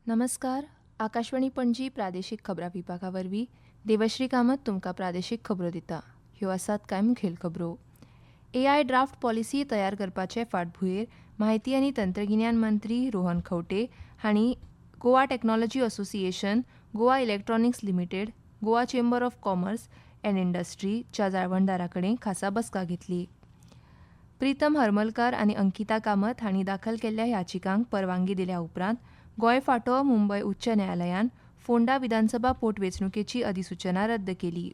नमस्कार. आकाशवाणी पणजी प्रादेशीक खबरां विभागा वरवीं देवश्री कामत तुमकां प्रादेशीक खबरो दिता. ह्यो आसात कांय मुखेल खबरो. AI ड्राफ्ट पॉलिसी तयार करपाचे फाटभुंयेर माहिती आनी तंत्रगिन्यान मंत्री रोहन खंवटे हांणी Goa technology association, Goa electronics limited, Goa chamber of commerce and इंडस्ट्रीच्या जाळवणदारां कडेन खासा बसका घेतली. प्रीतम हरमलकार आनी अंकिता कामत हांणी दाखल केल्ल्या याचिकांक परवानगी दिल्या उपरांत गोंय फांटो मुंबय उच्च न्यायालयान फोंडा विधानसभा पोटवेंचणुकेची अधिसुचना रद्द केली.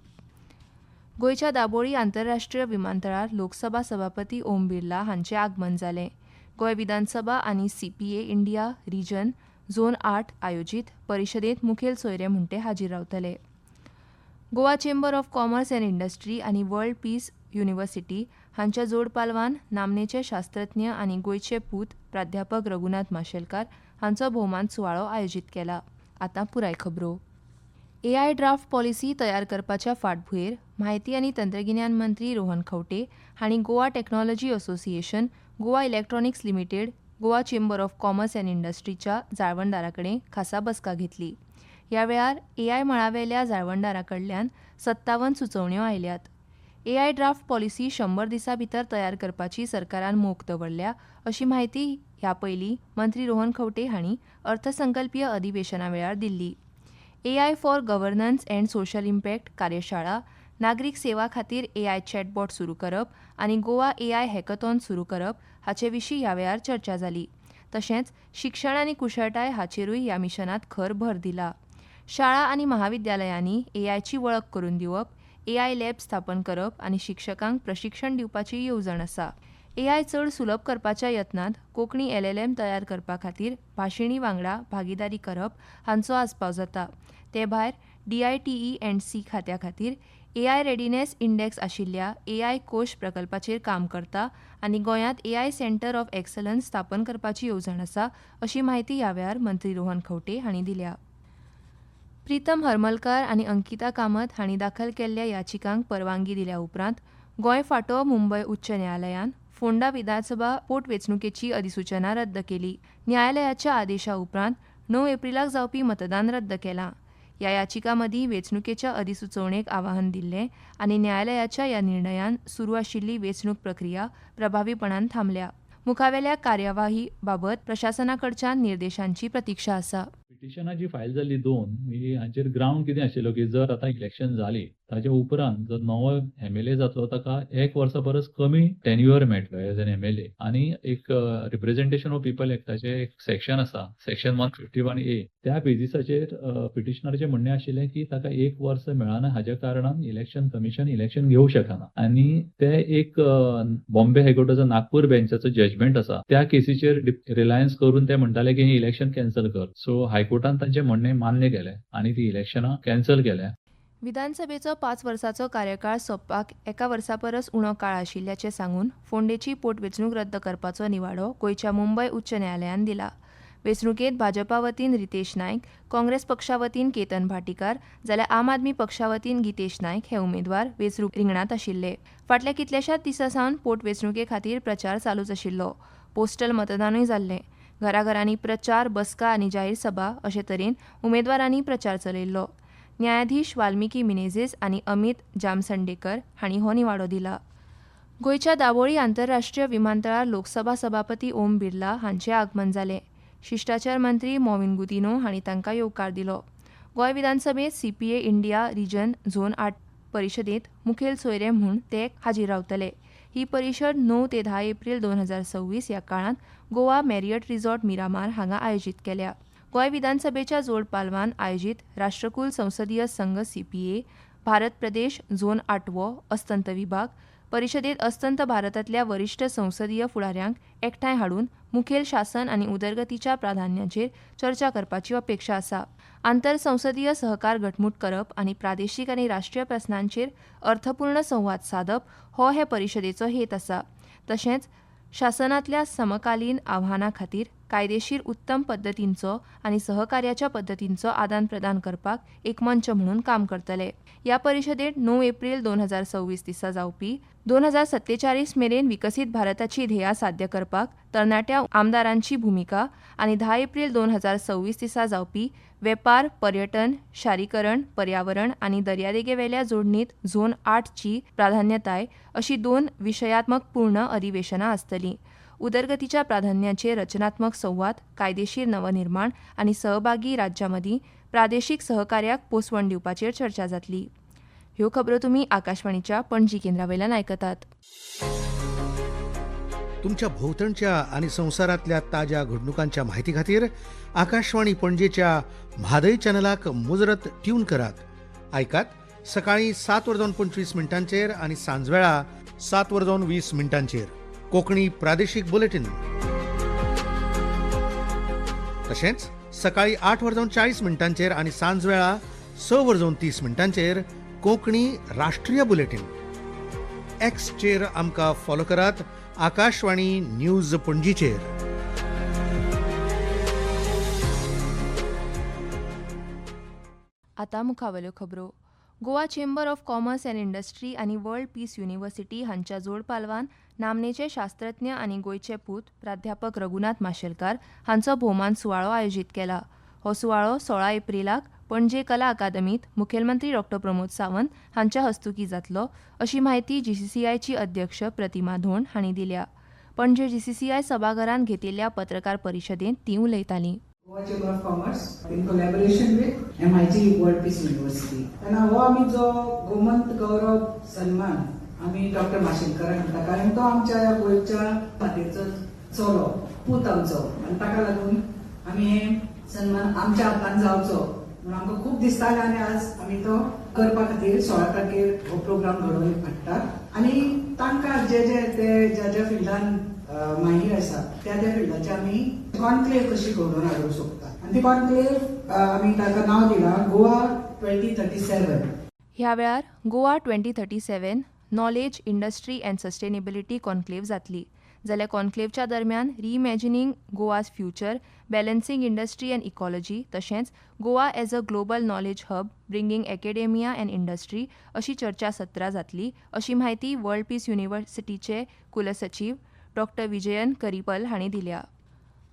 गोंयच्या दाबोळी आंतरराष्ट्रीय विमानतळार लोकसभा सभापती ओम बिर्ला हांचें आगमन जालें. गोंय विधानसभा आनी CPA इंडिया रिजन झोन 8 आयोजीत परिशदेंत मुखेल सोयरे म्हूण ते हाजीर रावतले. Goa chamber of commerce and industry आनी वर्ल्ड पीस युनिव्हर्सिटी हांच्या जोड पालवान नामनेचे शास्त्रज्ञ आनी गोंयचे पूत प्राध्यापक रघुनाथ माशेलकार हांचो भोवमान सुवाळो आयोजीत केला. आतां पुराय खबरो. AI ड्राफ्ट पॉलिसी तयार करपाच्या फाटभुंयेर माहिती आनी तंत्रगिन्यान मंत्री रोहन खंवटे हांणी Goa technology association, Goa electronics limited, Goa chamber of commerce and इंडस्ट्रीच्या जाळवणदारां कडेन खासा बसका घेतली. ह्या वेळार AI मळावेल्या जाळवणदारां कडल्यान 57 सुचोवण्यो आयल्यात. AI ड्राफ्ट पॉलिसी 100 दिसां भितर तयार करपाची सरकारान मोख दवरल्या अशी माहिती ह्या पयलीं मंत्री रोहन खंवटे हांणी अर्थसंकल्पीय अधिवेशना वेळार Delhi. AI for governance and social impact कार्यशाळा, नागरीक सेवा खातीर AI चॅटबॉट सुरू करप आनी गोवा AI हॅकॅथॉन सुरू करप हाचे विशीं ह्या वेळार चर्चा जाली. तशेंच शिक्षण आनी कुशळटाय हाचेरूय ह्या मिशनांत खर भर दिला. शाळा आनी महाविद्यालयांनी AIची वळख करून दिवप, AI लॅब स्थापन करप आनी शिक्षकांक प्रशिक्षण दिवपाची येवजण आसा. AI चड सुलभ करपाच्या यत्नांत कोंकणी LLM तयार करपा खातीर भाशिणी वांगडा भागीदारी करप हांचो आस्पाव जाता. ते भायर DITE&C खात्या खातीर AI रेडिनेस इंडेक्स आशिल्ल्या AI कोश प्रकल्पाचेर काम करता आनी गोंयांत AI सेंटर ऑफ एक्सलन्स स्थापन करपाची येवजण आसा अशी माहिती ह्या वेळार मंत्री रोहन खंवटे हांणी दिल्या. प्रीतम हरमलकार आनी अंकिता कामत हांणी दाखल केल्ल्या याचिकांक परवानगी दिल्या उपरांत गोंय फांटो मुंबय उच्च न्यायालयान फोंडा विधानसभा पोटवेंचणुकेची अधिसुचना रद्द केली. न्यायालयाच्या आदेशा उपरांत 9 एप्रिलाक जावपी मतदान रद्द केलां. ह्या याचिका मदीं वेंचणुकेच्या अधिसुचोवणेक आवाहन दिल्लें आनी न्यायालयाच्या ह्या निर्णयान सुरू आशिल्ली वेंचणूक प्रक्रिया प्रभावीपणान थांबल्या. मुखावेल्या कार्यवाही बाबत प्रशासना कडच्यान निर्देशांची प्रतीक्षा आसा. पिटिशनाची फायल जाल्ली 2 हाचेर ग्रावंड कितें आशिल्लो की जर आतां इलेक्शन जाली ताचे उपरांत जर नवो MLA जातलो ताका 1 वर्सा परस कमी टेन्युअर मेळटलो एज एन MLA आनी एक रिप्रेझेंटेशन ऑफ पीपल एक्टाचे एक सेक्शन आसा, सेक्शन 151A. त्या बेजिसाचेर पिटिशनराचें म्हणणें आशिल्लें की ताका 1 वर्स मेळना हाच्या कारणान इलेक्शन कमिशन इलेक्शन घेवंक शकना आनी ते एक बॉम्बे हायकोर्टाचो नागपूर बेंचाचो जजमेंट आसा त्या केसीचेर रिलायन्स करून ते म्हणटाले की इलेक्शन कॅन्सल कर. सो हायकोर्टान तांचें म्हणणें मान्य केलें आनी ती इलेक्शनां कॅन्सल केल्या. विधानसभेचो 5 वर्सांचो कार्यकाळ सोंपपाक 1 वर्सा परस उणो काळ आशिल्ल्याचें सांगून फोंडेची पोटवेंचणूक रद्द करपाचो निवाडो गोंयच्या मुंबय उच्च न्यायालयान दिला. वेंचणुकेंत भाजपा वतीन रितेश नायक, काँग्रेस पक्षा वतीन केतन भाटीकार जाल्यार आम आदमी पक्षा वतीन गितेश नायक हे उमेदवार वेंचणूक रिंगणांत आशिल्ले. फाटल्या कितल्याशाच दिसां सावन पोटवेंचणुके खातीर प्रचार चालूच आशिल्लो. पोस्टल मतदानूय जाल्लें. घराघरांनी प्रचार, बसका आनी जाहीर सभा अशे तरेन उमेदवारांनी प्रचार चलयल्लो. न्यायाधीश वाल्मिकी मिनेझीस आनी अमित जामसंडेकर हांणी हो निवाडो दिला. गोंयच्या दाबोळी आंतरराष्ट्रीय विमानतळार लोकसभा सभापती ओम बिर्ला हांचें आगमन जालें. शिश्टाचार मंत्री मॉविन गुदिन्हो हांणी तांकां येवकार दिलो. गोंय विधानसभेत CPA इंडिया रिजन झोन 8 परिशदेंत मुखेल सोयरे म्हूण ते हाजीर रावतले. ही परिशद 9 ते 10 एप्रील 2026 ह्या काळांत गोवा मॅरियट रिसॉर्ट मिरामार हांगा आयोजीत केल्या. गोंय विधानसभेच्या जोड पालवान आयोजीत राष्ट्रकुल संसदीय संघ CPA, भारत प्रदेश झोन 8वो अस्तंत विभाग परिशदेंत अस्तंत भारतांतल्या वरिश्ठ संसदीय फुडाऱ्यांक एकठांय हाडून मुखेल शासन आनी उदरगतीच्या प्राधान्यांचेर चर्चा करपाची अपेक्षा आसा. आंतर संसदीय सहकार घटमूट करप आनी प्रादेशीक आनी राष्ट्रीय प्रस्नांचेर अर्थपूर्ण संवाद सादप हो हे परिशदेचो हेत आसा. तशेंच शासनांतल्या समकालीन आव्हानां खातीर कायदेशीर उत्तम पद्दतींचो आनी सहकार्याच्या पद्दतींचो आदान प्रदान करपाक एक मंच म्हणून काम करतले. ह्या परिशदेंत 9 एप्रील 2026 दिसा जावपी 2047 मेरेन विकसीत भारताची ध्येयां साध्य करपाक तरणाट्या आमदारांची भुमिका आनी 10 एप्रील 2026 दिसा जावपी वेपार, पर्यटन, शारीकरण, पर्यावरण आनी दर्यादेगेवेल्या जोडणीत झोन 8 ची प्राधान्यताय अशी 2 विशयात्मक पूर्ण अधिवेशनां आसतलीं. उदरगतीच्या प्राधान्यांचेर रचनात्मक संवाद, कायदेशीर नवनिर्माण आनी सहभागी राज्यां प्रादेशीक सहकार्याक पोसवण दिवपाचेर चर्चा जातली. ह्यो खबरो तुमी आकाशवाणीच्या पणजी केंद्रावयल्यान आयकतात. तुमच्या भोवतणच्या आणि संवसारातल्या ताज्या घडणुकांच्या म्हायती खातीर आकाशवाणी पणजेच्या म्हादय चॅनलाक मुजरत ट्यून करात. आयकात सकाळी 7:25 आणि सांजवेळा 7:20 कोंकणी प्रादेशीक बुलेटिन. तशेंच सकाळी 8:40 आणि सांजवेळा 6:30 कोंकणी राष्ट्रीय बुलेटिन. एक्सचेर आमकां फॉलो करात, आकाशवाणी न्यूज पणजीचेर. आतां मुखावेल्यो खबरो. Goa chamber of commerce and industry आनी वर्ल्ड पीस युनिव्हर्सिटी हांच्या जोड पालवान नामनेचे शास्त्रज्ञ आनी गोंयचे पूत प्राध्यापक रघुनाथ माशेलकार हांचो भोवमान सुवाळो आयोजीत केला. हो सुवाळो 16 एप्रिलाक पणजे कला अकादमीत मुखेलमंत्री डॉ. प्रमोद सावंत हांच्या हस्तुकीं जातलो अशी माहिती जीसीसीआयची अध्यक्ष प्रतिमा धोंड हांणी दिल्या. पणजे जीसीसीआय सभाघरांत घेतिल्ल्या पत्रकार परिशदेंत ती उलयतालीं. Goa Chamber of Commerce in collaboration with MIT World Peace University. And हो आमी जो गोमंत गौरव सन्मान आमी डॉक्टर माशेलकाराक दिता, कारण तो आमच्या गोंयच्या खातीरचो चलो पूत आमचो, आनी ताका लागून आमी हे सन्मान आमच्या हातान जावचो म्हणून आमकां खूब दिसतालें. आनी आज आमी तो करपा खातीर 16 तारखेर हो प्रोग्राम घडोवन हाडटात. आनी तांकां ज्या फिल्डान माहिर आसा त्या फिल्डाचे आमी कॉन्क्लेव कशी घडोवन हाडूंक सोदता. आनी ती कॉन्क्लेव आमी ताका नांव दिलां गोवा 2037. ह्या वेळार Goa 2037 knowledge, industry and sustainability conclave जातली. जाल्यार कॉन्क्लेवच्या दरम्यान reimagining Goa's future, balancing industry and ecology तशेंच Goa as a global knowledge hub bringing academia and industry अशी चर्चा सत्रां जातली अशी माहिती वर्ल्ड पीस युनिव्हर्सिटीचे कुलसचिव डॉ. विजयन करिपल हांणी दिल्या.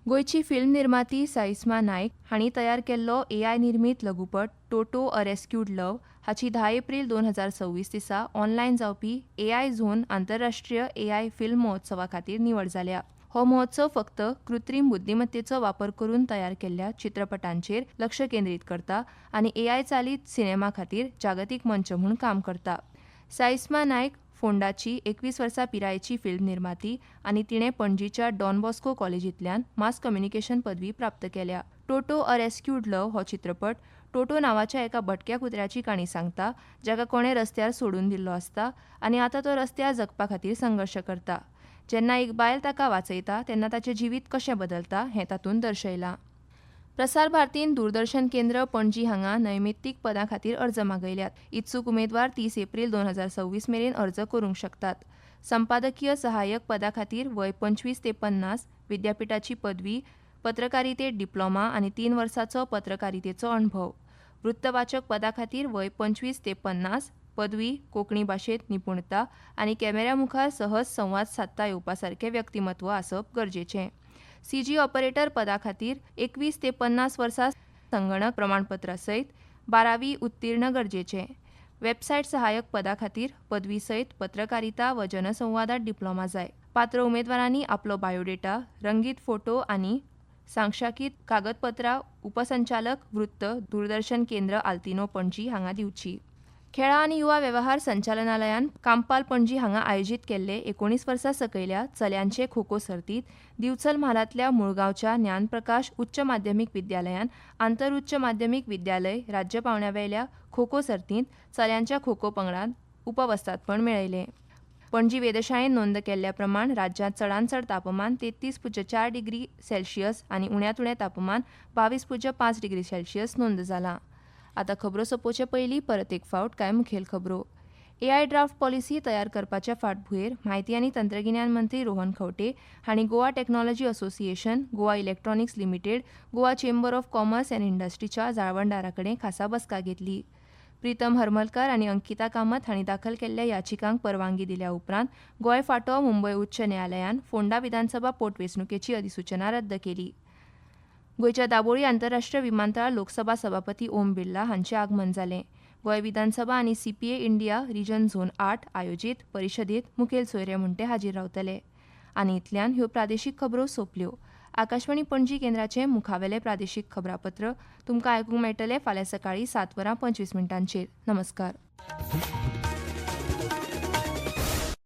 गोंयची फिल्म निर्माती साईस्मा नायक हांणी तयार केल्लो AI निर्मीत लघुपट टोटो अ रेस्क्यूड लव्ह हाची 10 एप्रील 2026 दिसा ऑनलायन जावपी AI झोन आंतरराष्ट्रीय AI फिल्म महोत्सवा खातीर निवड जाल्या. हो महोत्सव फक्त कृत्रीम बुद्धिमत्तेचो वापर करून तयार केल्ल्या चित्रपटांचेर लक्ष केंद्रीत करता आनी AI चालीत सिनेमा खातीर जागतीक मंच म्हूण काम करता. साईस्मा नायक फोंडाची 21 वर्सां पिरायेची फिल्म निर्माती आनी तिणें पणजीच्या डॉन बॉस्को कॉलेजींतल्यान मास कम्युनिकेशन पदवी प्राप्त केल्या. टोटो अ रेस्क्यूड लव्ह हो चित्रपट टोटो नांवाच्या एका भटक्या कुत्र्याची काणी सांगता, जाका कोणें रस्त्यार सोडून दिल्लो आसता आनी आतां तो रस्त्यार जगपा खातीर संघर्श करता. जेन्ना एक बायल ताका वाचयता तेन्ना ताचें जिवीत कशें बदलता हें तातूंत दर्शयलां. प्रसार भारतीन दूरदर्शन केंद्र पणजी हांगा नैमित्तीक पदां खातीर अर्ज मागयल्यात. इत्सूक उमेदवार 30 एप्रील 2026 मेरेन अर्ज करूंक शकतात. संपादकीय सहाय्यक पदा खातीर वय 25 ते 50, विद्यापीठाची पदवी, पत्रकारितेंत डिप्लोमा आनी 3 वर्सांचो पत्रकारितेचो अणभव. वृत्तवाचक पदा खातीर वय 25 ते 50, पदवी, कोंकणी भाशेंत निपुणता आनी कॅमेऱ्या मुखार सहज संवाद सादता येवपा सारकें व्यक्तिमत्व आसप गरजेचें. CG ऑपरेटर पदा खातीर 21 ते 50 वर्सां संगणक प्रमाणपत्रा सयत 12वी उत्तीर्ण गरजेचें. वेबसायट सहाय्यक पदा खातीर पदवी सयत पत्रकारिता व जनसंवादांत डिप्लोमा जाय. पात्र उमेदवारांनी आपलो बायोडेटा, रंगीत फोटो आनी सांक्षाकीत कागदपत्रां उपसंचालक वृत्त दूरदर्शन केंद्र आल्तिनो पणजी हांगा दिवची. खेळां आनी युवा वेवहार संचालनालयान कांपाल पणजी हांगा आयोजीत केल्ले 19 वर्सां सकयल्या चल्यांचे खो खो सर्तीत दिवचल म्हालांतल्या मुळगांवच्या ज्ञानप्रकाश उच्च माध्यमीक विद्यालयान आंतर उच्च माध्यमीक विद्यालय राज्य पावंड्यावेल्या खो खो सर्तींत चल्यांच्या खो खो पंगडान उपवस्तादपण मेळयलें. पणजी वेधशाळेन नोंद केल्ल्या प्रमाण राज्यांत चडांत चड तापमान 33.4 डिग्री सेल्सियस आनी उण्यांत उणें तापमान 22.5 डिग्री सेल्सियस नोंद जालां. आतां खबरो सोंपोवचे पयलीं परत एक फावट कांय मुखेल खबरो. एआय ड्राफ्ट पॉलिसी तयार करपाच्या फाटभुंयेर म्हायती आनी तंत्रगिन्यान मंत्री रोहन खंवटे हांणी Goa technology association, Goa electronics limited, Goa chamber of commerce and इंडस्ट्रीच्या जाळवणदारां कडेन खासा बसका घेतली. प्रीतम हरमलकर आनी अंकिता कामत हांणी दाखल केल्ल्या याचिकांक परवानगी दिल्या उपरांत गोंय फांटो मुंबय उच्च न्यायालयान फोंडा विधानसभा पोटवेंचणुकेची अधिसुचना रद्द केली. गोंयच्या दाबोळी आंतरराष्ट्रीय विमानतळार लोकसभा सभापती ओम बिर्ला हांचें आगमन जालें. गोंय विधानसभा आनी सीपीए इंडिया रिजन झोन 8 आयोजीत परिशदेंत मुखेल सोयरे म्हणटे हाजीर रावतले. आनी इतल्यान ह्यो प्रादेशीक खबरो सोंपल्यो. आकाशवाणी पणजी केंद्राचें मुखावेलें प्रादेशीक खबरापत्र तुमकां आयकूंक मेळटलें फाल्यां सकाळीं 7:25 नमस्कार.